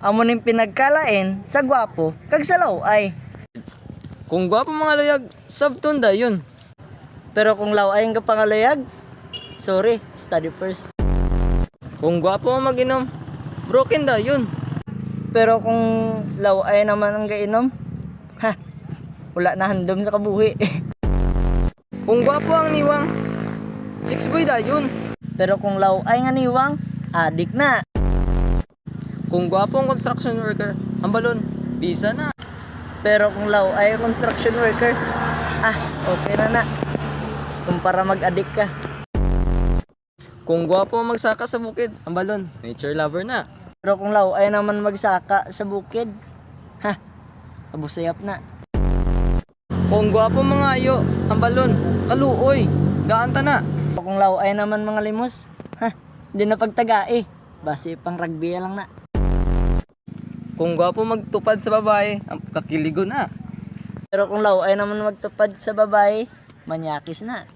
amo ning pinagkalain sa gwapo kag sa laway. Kung gwapo mga luyag, sabtunda yun. Pero kung laway ang kapangaluyag, sorry, study first. Kung gwapo ang mag-inom, broken da yun. Pero kung laway naman ang gainom, ha, wala na handom sa kabuhi. Kung gwapo ang niwang, chicks boy da yun. Pero kung laway nga niwang, adik na. Kung gwapo ang construction worker, ang balon, visa na. Pero kung laway construction worker, okay na na. Kumpara mag-adik ka. Kung gwapo ang magsaka sa bukid, ang balon, nature lover na. Pero kung laway naman magsaka sa bukid, abusayap na. Kung gwapo mga ayo, ang balon, kaluoy, gaanta na. Kung laway naman mga limos, hindi na pagtagai. Base pang rugby lang na. Kung gwapo magtupad sa babae, ang kakiligo na. Pero kung laway naman magtupad sa babae, manyakis na.